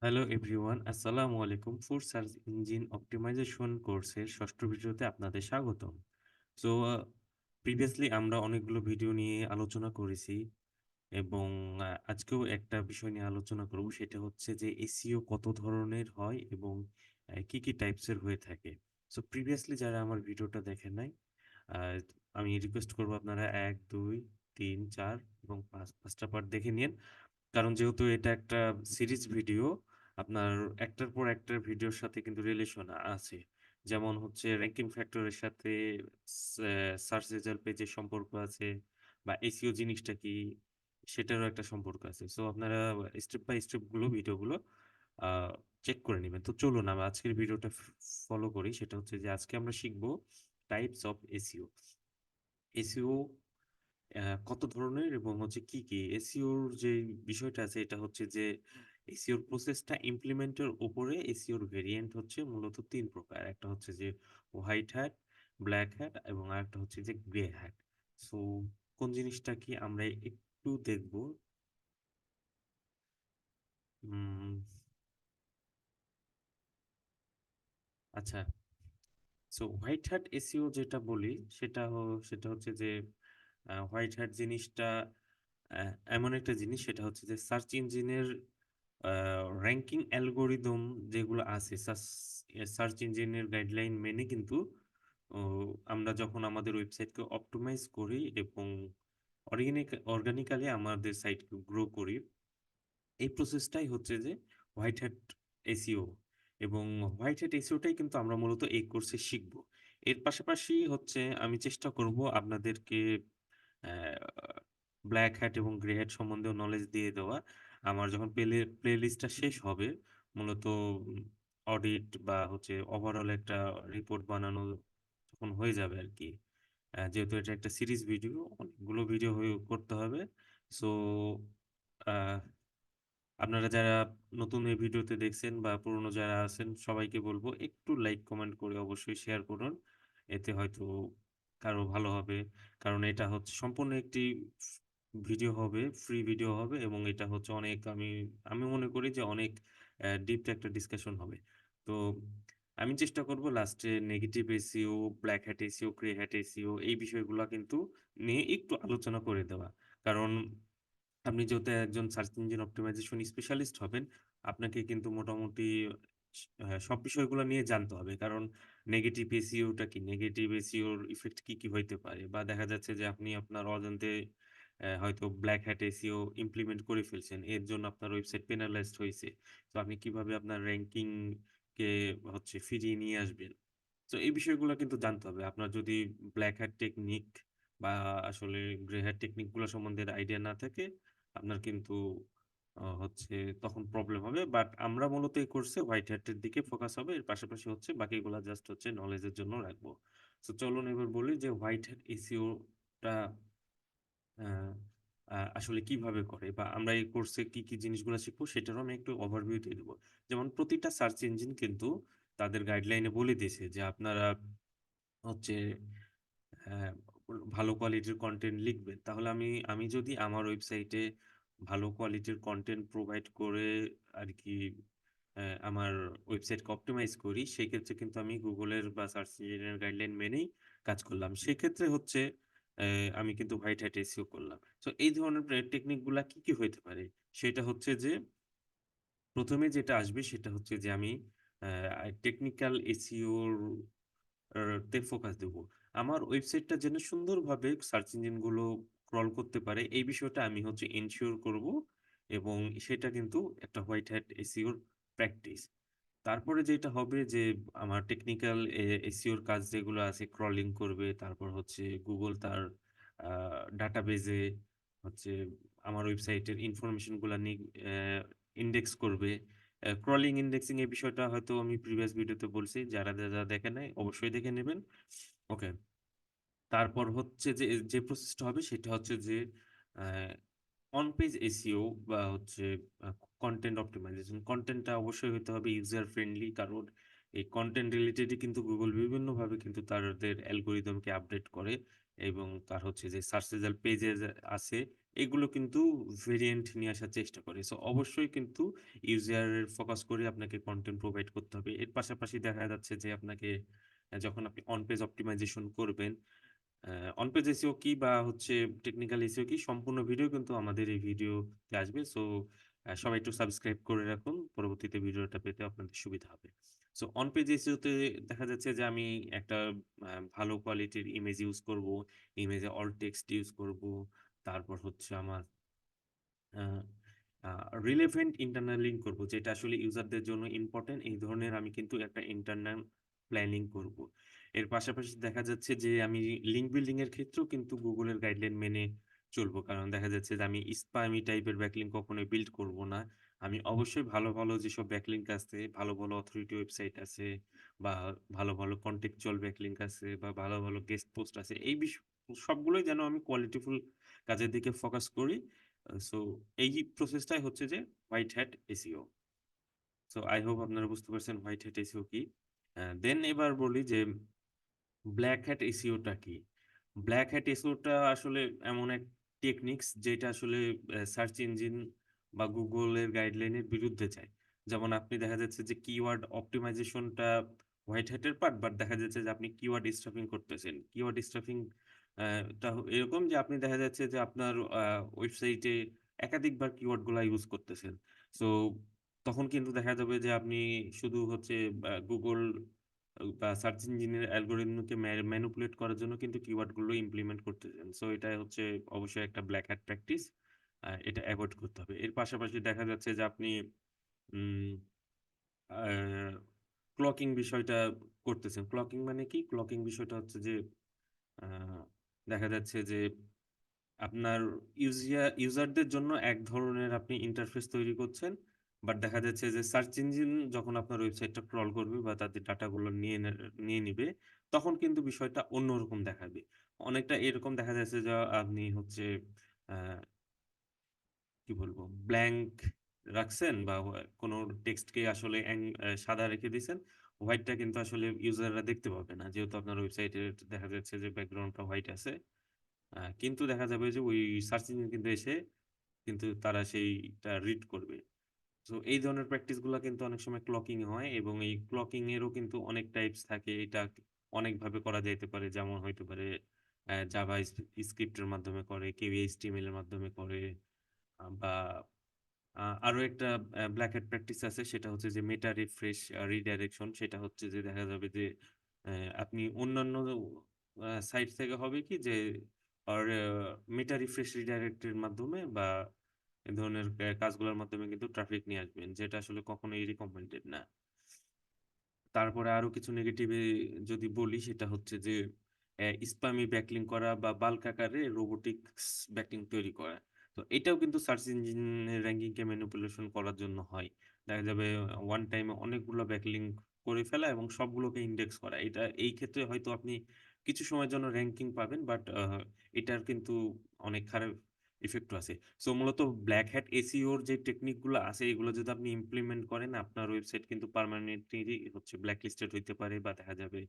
Hello everyone, আসসালামু আলাইকুম। Food search engine optimisation কোর্সের ষষ্ঠ ভিডিওতে আপনাদের স্বাগতম। সো প্রিভিয়াসলি আমরা অনেকগুলো ভিডিও নিয়ে আলোচনা করেছি এবং আজকেও একটা বিষয় নিয়ে আলোচনা করব। সেটা হচ্ছে যে এসইও কত ধরনের হয় এবং কি কি টাইপসের হয়ে থাকে। সো প্রিভিয়াসলি যারা আমার ভিডিওটা দেখেন নাই, আহ, আমি রিকোয়েস্ট করবো আপনারা 1, 2, 3, 4 এবং 5টা পার্ট দেখে নিন। কারণ যেহেতু এটা একটা সিরিজ ভিডিও, আপনার একটার পর একটার ভিডিওর সাথে কিন্তু রিলেশন আছে। যেমন হচ্ছে র্যাঙ্কিং ফ্যাক্টরের সাথে সার্চ রেজাল্ট পেজের সম্পর্ক আছে, বা এসইও জিনিসটা কি সেটারও একটা সম্পর্ক আছে। সো আপনারা স্টেপ বাই স্টেপ গুলো ভিডিওগুলো চেক করে নেবেন। তো চলুন আমরা আজকের ভিডিওটা ফলো করি। সেটা হচ্ছে যে আজকে আমরা শিখবো টাইপস অফ এসইও। এসইও কত ধরনের এবং হচ্ছে কি কি এসইওর যে বিষয়টা আছে, এটা হচ্ছে যে এসইওর প্রসেসটা ইমপ্লিমেন্টের উপরে এসইওর ভেরিয়েন্ট হচ্ছে মূলত তিন প্রকার। একটা হচ্ছে যে হোয়াইট হ্যাট, ব্ল্যাক হ্যাট এবং আরেকটা হচ্ছে যে গ্রে হ্যাট। সো কোন জিনিসটা কি আমরা একটু দেখব। উম, আচ্ছা, সো হোয়াইট হ্যাট এসইও যেটা বলি, সেটা হচ্ছে যে হোয়াইট হ্যাট জিনিসটা এমন একটা জিনিস, সেটা হচ্ছে যে সার্চ ইঞ্জিনের র্যাঙ্কিং অ্যালগোরিদম যেগুলো আছে, সার্চ ইঞ্জিনের গাইডলাইন মেনে কিন্তু ও, আমরা যখন আমাদের ওয়েবসাইটকে অপটিমাইজ করি এবং অর্গানিক্যালি আমাদের সাইটকে গ্রো করি, এই প্রসেসটাই হচ্ছে যে হোয়াইট হ্যাট এসইও। এবং হোয়াইট হ্যাট এসইওটাই কিন্তু আমরা মূলত এই কোর্সে শিখব। এর পাশাপাশি হচ্ছে আমি চেষ্টা করব আপনাদেরকে ব্ল্যাক হ্যাট এবং গ্রে হ্যাট সম্বন্ধেও নলেজ দিয়ে দেওয়া। আমার যখন প্লে লিস্টটা শেষ হবে, মূলত অডিট বা হচ্ছে ওভারঅল একটা রিপোর্ট বানানো যখন হয়ে যাবে আর কি। যেহেতু এটা একটা সিরিজ ভিডিও, অনেকগুলো ভিডিও হয়ে করতে হবে। সো আপনারা যারা নতুন এই ভিডিওতে দেখছেন বা পুরনো যারা আছেন, সবাইকে বলবো একটু লাইক কমেন্ট করে অবশ্যই শেয়ার করুন। এতে হয়তো কারো ভালো হবে। কারণ এটা হচ্ছে সম্পূর্ণ একটি ভিডিও হবে, ফ্রি ভিডিও হবে এবং এটা হচ্ছে অনেক, আমি আমি মনে করি যে অনেক ডিপ একটা ডিসকাশন হবে। তো আমি চেষ্টা করব লাস্টে negative SEO, black hat SEO, grey hat SEO এই বিষয়গুলো কিন্তু নিয়ে একটু আলোচনা করে দেওয়া। কারণ আপনি যেহেতু একজন সার্চ ইঞ্জিন অপটিমাইজেশন স্পেশালিস্ট হবেন, আপনাকে কিন্তু মোটামুটি সব বিষয়গুলো নিয়ে জানতে হবে। কারণ নেগেটিভ এসইওটা কি, নেগেটিভ এসইওর ইফেক্ট কি কি হইতে পারে, বা দেখা যাচ্ছে যে আপনি আপনার অজান্তে হয়তো ব্ল্যাক হ্যাট এসইও ইমপ্লিমেন্ট করে ফেলছেন, এর জন্য আপনার ওয়েবসাইট পেনালাইজড হয়েছে। তো আপনি কিভাবে আপনার র্যাঙ্কিং কে হচ্ছে ফিরিয়ে নিয়ে আসবেন। তো এই বিষয়গুলো কিন্তু জানতে হবে। আপনার যদি ব্ল্যাক হ্যাট টেকনিক বা আসলে গ্রে হ্যাট টেকনিক গুলো সম্বন্ধে আইডিয়া না থাকে, আপনার কিন্তু হচ্ছে তখন প্রবলেম হবে। বাট আমরা মূলত এই কোর্সে হোয়াইট হ্যাটের দিকে ফোকাস হবে, এর পাশাপাশি হচ্ছে বাকিগুলা জাস্ট হচ্ছে নলেজের জন্য রাখবো। তো চলুন এবার বলি যে হোয়াইট হ্যাট এসইওটা আসলে কিভাবে করে, বা আমরা এই কোর্সে কি কি জিনিসগুলো শিখবো সেটারও আমি একটু ওভারভিউ দিয়ে দেবো। যেমন প্রতিটা সার্চ ইঞ্জিন কিন্তু তাদের গাইডলাইনে বলে দিয়েছে যে আপনারা হচ্ছে হ্যাঁ, ভালো কোয়ালিটির কন্টেন্ট লিখবেন। তাহলে আমি আমি যদি আমার ওয়েবসাইটে ভালো কোয়ালিটির কন্টেন্ট প্রোভাইড করে আর কি আমার ওয়েবসাইটকে অপটিমাইজ করি, সেই ক্ষেত্রে কিন্তু আমি গুগলের বা সার্চ ইঞ্জিনের গাইডলাইন মেনেই কাজ করলাম। সেক্ষেত্রে হচ্ছে আমি কিন্তু হোয়াইট হ্যাট এসইও করলাম। তো এই ধরনের টেকনিক গুলা কি কি হইতে পারে, সেটা হচ্ছে যে প্রথমে যেটা আসবে সেটা হচ্ছে যে আমি টেকনিক্যাল এসইওর তে ফোকাস দেব। আমার ওয়েবসাইটটা যেন সুন্দরভাবে সার্চ ইঞ্জিন গুলো ক্রল করতে পারে, এই বিষয়টা আমি হচ্ছে এনশিওর করব। এবং সেটা কিন্তু একটা হোয়াইট হ্যাট এসইওর প্র্যাকটিস। তারপরে যেটা হবে যে আমার টেকনিক্যাল এসইওর কাজ যেগুলো আছে, ক্রলিং করবে, তারপর হচ্ছে গুগল তার ডাটাবেজে হচ্ছে আমার ওয়েবসাইটের ইনফরমেশন গুলা নিয়ে ইন্ডেক্স করবে। ক্রলিং ইন্ডেক্সিং এই বিষয়টা হয়তো আমি প্রিভিয়াস ভিডিওতে বলছি, যারা যারা দেখে নাই অবশ্যই দেখে নেবেন। ওকে, তারপর হচ্ছে যে যে প্রসেসটা হবে সেটা হচ্ছে যে অন পেজ এসইও বা হচ্ছে কন্টেন্ট অপটিমাইজেশন। কন্টেন্টটা অবশ্যই হতে হবে ইউজার ফ্রেন্ডলি, কারণ এই কন্টেন্ট রিলেটেডই কিন্তু গুগল বিভিন্নভাবে কিন্তু তাদের অ্যালগোরিদমকে আপডেট করে। এবং তার হচ্ছে যে সার্চ রেজাল্ট পেজে আছে, এগুলো কিন্তু ভেরিয়েন্ট নিয়ে আসার চেষ্টা করে। সো অবশ্যই কিন্তু ইউজার ফোকাস করে আপনাকে কন্টেন্ট প্রোভাইড করতে হবে। এর পাশাপাশি দেখা যাচ্ছে যে আপনাকে যখন আপনি অন পেজ অপটিমাইজেশন করবেন, অন পেজ এসইও কি বা হচ্ছে টেকনিক্যাল এসইও কি সম্পূর্ণ ভিডিও কিন্তু আমাদের এই ভিডিওতে আসবে। সো সবাই একটু সাবস্ক্রাইব করে রাখুন, পরবর্তীতে ভিডিওটা পেতে আপনাদের সুবিধা হবে। সো অন পেজ এসইওতে দেখা যাচ্ছে যে আমি একটা ভালো কোয়ালিটির ইমেজ ইউজ করব, ইমেজে অল টেক্সট ইউজ করব। তারপর হচ্ছে আমার রিলেভেন্ট ইন্টারনাল লিঙ্ক করব, যেটা আসলে ইউজারদের জন্য ইম্পর্টেন্ট। এই ধরনের আমি কিন্তু একটা ইন্টারনাল প্ল্যানিং করব। এর পাশাপাশি দেখা যাচ্ছে যে আমি লিঙ্ক বিল্ডিং এর ক্ষেত্রেও কিন্তু গুগলের গাইডলাইন মেনে চলবো, কারণ দেখা যাচ্ছে যে আমি স্প্যামি টাইপের ব্যাকলিঙ্ক কখনোই বিল্ড করব না। আমি অবশ্যই ভালো ভালো যেসব ব্যাকলিঙ্ক আছে, ভালো ভালো অথরিটি ওয়েবসাইট আছে, বা ভালো ভালো কন্টেক্সচুয়াল ব্যাকলিঙ্ক আছে, বা ভালো ভালো গেস্ট পোস্ট আছে, এই বিষয় সবগুলোই যেন আমি কোয়ালিটিফুল কাজের দিকে ফোকাস করি। সো এই প্রসেসটাই হচ্ছে যে white hat SEO. So I hope আপনারা বুঝতে পারছেন হোয়াইট হ্যাট এসইও কি। দেন এবার বলি যে ব্ল্যাক হ্যাট এসইওটা কি। ব্ল্যাক হ্যাট এসইওটা আসলে এমন এক টেকনিক্স যেটা আসলে সার্চ ইঞ্জিন বা গুগলের গাইডলাইনের বিরুদ্ধে যায়। যেমন আপনি দেখা যাচ্ছে যে কিওয়ার্ড অপটিমাইজেশনটা হোয়াইট হ্যাটের পার্ট, বাট দেখা যাচ্ছে যে আপনি কিওয়ার্ড স্টাফিং করতেছেন। কিওয়ার্ড স্টাফিং টা এরকম যে আপনি দেখা যাচ্ছে যে আপনার ওয়েবসাইটে একাধিকবার কিওয়ার্ড গুলা ইউজ করতেছেন। সো তখন কিন্তু দেখা যাবে যে আপনি শুধু হচ্ছে গুগল বা সার্চ ইঞ্জিনের অ্যালগোরিদমকে ম্যানিপুলেট করার জন্য কিন্তু কিওয়ার্ড গুলো ইমপ্লিমেন্ট করতেছেন। সো এটা হচ্ছে অবশ্যই একটা ব্ল্যাক হ্যাট প্র্যাকটিস, এটা অ্যাভয়েড করতে হবে। এর পাশাপাশি দেখা যাচ্ছে যে আপনি ক্লকিং বিষয়টা করতেছেন। ক্লকিং মানে কি? ক্লকিং বিষয়টা হচ্ছে যে আহ, দেখা যাচ্ছে যে আপনার ইউজারদের জন্য এক ধরনের আপনি ইন্টারফেস তৈরি করছেন, বাট দেখা যাচ্ছে যে সার্চ ইঞ্জিন যখন আপনার ওয়েবসাইটটা ক্রল করবে বা তাদের ডাটাগুলো নিয়ে নিবে, তখন কিন্তু বিষয়টা অন্যরকম দেখাবে। অনেকটা এরকম দেখা যাচ্ছে যে আপনি হচ্ছে আহ, কি বলবো, ব্ল্যাঙ্ক রাখছেন বা কোনো টেক্সটকে আসলে সাদা রেখে দিয়েছেন, হোয়াইটটা কিন্তু আসলে ইউজাররা দেখতে পাবে না, যেহেতু আপনার ওয়েবসাইটে দেখা যাচ্ছে যে ব্যাকগ্রাউন্ডটা হোয়াইট আছে। কিন্তু দেখা যাবে যে ওই সার্চ ইঞ্জিন কিন্তু এসে কিন্তু তারা সেইটা রিড করবে। তো এই ধরনের প্র্যাকটিস গুলা কিন্তু অনেক সময় ক্লকিং হয়, এবং এই ক্লকিং এরও কিন্তু অনেক টাইপস থাকে। এটা অনেকভাবে করা যেতে পারে, যেমন হইতে পারে জাভা স্ক্রিপ্টের মাধ্যমে করে, কেউ এইচটিএমএল এর মাধ্যমে করে, বা আরো একটা ব্ল্যাক হ্যাট প্র্যাকটিস আছে, সেটা হচ্ছে যে মেটা রিফ্রেশ রিডাইরেকশন। সেটা হচ্ছে যে দেখা যাবে যে আপনি অন্যান্য সাইট থেকে হবে কি যে আর মেটা রিফ্রেশ রিডাইরেক্টের মাধ্যমে বা এ ধরনের কাজগুলোর মাধ্যমে কিন্তু ট্রাফিক নিয়ে আসবেন, যেটা আসলে কখনোই রিকমেন্ডেড না। তারপরে আরো কিছু নেগেটিভে যদি বলি, সেটা হচ্ছে যে স্প্যামি ব্যাকলিং করা বা বাল্ক আকারে রোবোটিক্স ব্যাকলিং তৈরি করা। তো এটাও কিন্তু সার্চ ইঞ্জিনের র্যাঙ্কিং কে ম্যানিপুলেশন করার জন্য হয়। দেখা যাবে ওয়ান টাইমে অনেকগুলো ব্যাকলিং করে ফেলা এবং সবগুলোকে ইন্ডেক্স করা। এটা এই ক্ষেত্রে হয়তো আপনি কিছু সময়ের জন্য র্যাঙ্কিং পাবেন, বাট এটার কিন্তু অনেক খারাপ ইফেক্ট আছে। সো মূলত ব্ল্যাক হ্যাট এসইওর যে টেকনিক গুলো আছে, এগুলো যদি আপনি ইমপ্লিমেন্ট করেন, আপনার ওয়েবসাইট কিন্তু পার্মানেন্টলি হচ্ছে ব্ল্যাক লিস্টেড হইতে পারে, বা দেখা যাবে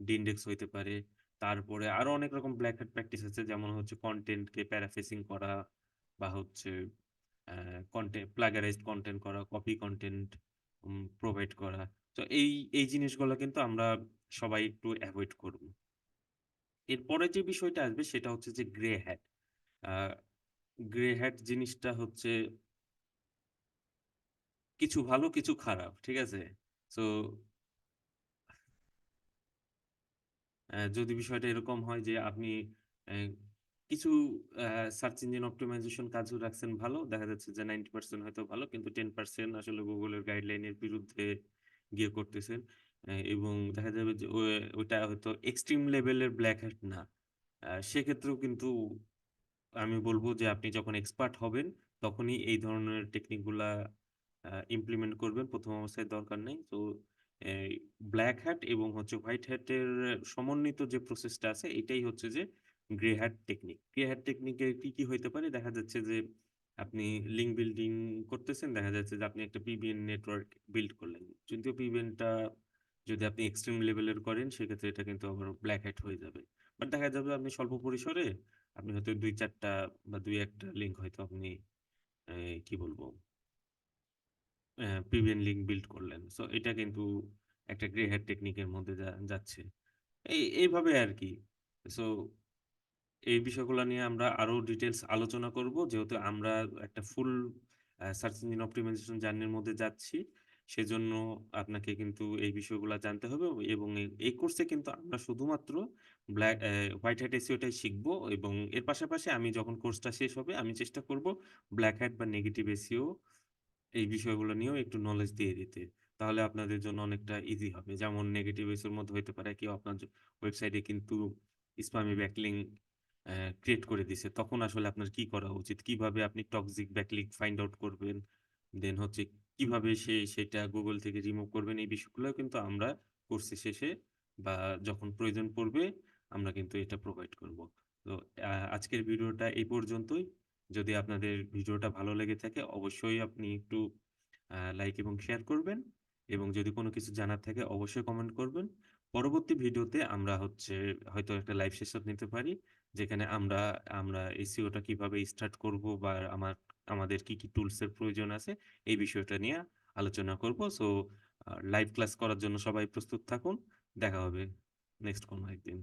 ডিইন্ডেক্স হইতে পারে। তারপরে আরো অনেক রকম ব্ল্যাক হ্যাট প্র্যাকটিস আছে, যেমন হচ্ছে কন্টেন্টকে প্যারাফেসিং করা, বা হচ্ছে কন্টেন্ট প্লাগারাইজড কন্টেন্ট করা, কপি কন্টেন্ট প্রোভাইড করা। তো এই জিনিসগুলো কিন্তু আমরা সবাই একটু অ্যাভয়েড করব। এরপরে যে বিষয়টা আসবে সেটা হচ্ছে যে গ্রে হ্যাট। গ্রে হ্যাট জিনিসটা হচ্ছে কিছু ভালো কিছু খারাপ, ঠিক আছে? তো যদি বিষয়টা এরকম হয় যে আপনি আহ, কিছু সার্চ ইঞ্জিন অপটিমাইজেশন কাজও রাখছেন ভালো, দেখা যাচ্ছে যে 90% হয়তো ভালো, কিন্তু 10% আসলে গুগলের গাইডলাইনের বিরুদ্ধে গিয়ে করতেছেন। এবং দেখা যাবে যে ওইটা হয়তো এক্সট্রিম লেভেলের ব্ল্যাক হ্যাট না। সেক্ষেত্রেও কিন্তু আমি বলবো যে আপনি যখন এক্সপার্ট হবেন, তখনই এই ধরনের টেকনিকগুলা ইমপ্লিমেন্ট করবেন, প্রথম অবস্থায় দরকার নেই। তো ব্ল্যাক হ্যাট এবং হচ্ছে হোয়াইট হ্যাটের সমন্বিত যে প্রসেসটা আছে, এটাই হচ্ছে যে grey hat technique. Grey hat টেকনিকে কি কি হইতে পারে, দেখা যাচ্ছে যে আপনি লিঙ্ক বিল্ডিং করতেছেন, দেখা যাচ্ছে যে আপনি একটা পিবিএন নেটওয়ার্ক বিল্ড করলেন, যদিও পিবিএনটা যদি আপনি এক্সট্রিম লেভেলের করেন, সেক্ষেত্রে এটা কিন্তু আবার ব্ল্যাক হ্যাট হয়ে যাবে। বাট দেখা যাবে আপনি স্বল্প পরিসরে আপনি হয়তো দুই চারটা বা দুই একটা লিঙ্ক হয়তো আপনি কি বলবো প্রিভিয়াস লিঙ্ক বিল্ড করলেন, সো এটা কিন্তু একটা গ্রে হেড টেকনিকের মধ্যে যাচ্ছে। এইভাবে আর কি। সো এই বিষয়গুলো নিয়ে আমরা আরো ডিটেলস আলোচনা করব, যেহেতু আমরা একটা ফুল সার্চ ইঞ্জিন অপটিমাইজেশন জার্নির মধ্যে যাচ্ছি। সেজন্য আপনাকে কিন্তু এই বিষয়গুলো জানতে হবে, এবং এই কোর্সে কিন্তু আমরা শুধুমাত্র ব্ল্যাক হোয়াইট হ্যাট এসইওটাই শিখবো, এবং এর পাশাপাশি আমি যখন কোর্সটা শেষ হবে আমি চেষ্টা করব ব্ল্যাক হ্যাট বা নেগেটিভ এসইও এই বিষয়গুলো নিয়েও একটু নলেজ দিয়ে দিতে। তাহলে আপনাদের জন্য অনেকটা ইজি হবে। যেমন নেগেটিভ এর মধ্যে হইতে পারে কেউ আপনার ওয়েবসাইটে কিন্তু স্প্যামি ব্যাকলিঙ্ক ক্রিয়েট করে দিছে, তখন আসলে আপনার কি করা উচিত, কিভাবে আপনি টক্সিক ব্যাকলিঙ্ক ফাইন্ড আউট করবেন, দেন হচ্ছে কিভাবে সেটা গুগল থেকে রিমুভ করবেন। এই বিষয়গুলো কিন্তু আমরা কোর্সে শেষে বা যখন প্রয়োজন পড়বে আমরা কিন্তু এটা প্রোভাইড করব। তো আজকের ভিডিওটা এই পর্যন্তই। যদি আপনাদের ভিডিওটা ভালো লেগে থাকে অবশ্যই আপনি একটু লাইক এবং শেয়ার করবেন, এবং যদি কোনো কিছু জানার থাকে অবশ্যই কমেন্ট করবেন। পরবর্তী ভিডিওতে আমরা হচ্ছে হয়তো একটা লাইভ সেশন নিতে পারি, যেখানে আমরা আমরা এসইওটা কিভাবে স্টার্ট করব বা আমাদের কি কি টুলসের প্রয়োজন আছে এই বিষয়টা নিয়ে আলোচনা করব। সো লাইভ ক্লাস করার জন্য সবাই প্রস্তুত থাকুন। দেখা হবে নেক্সট কোনো একদিন।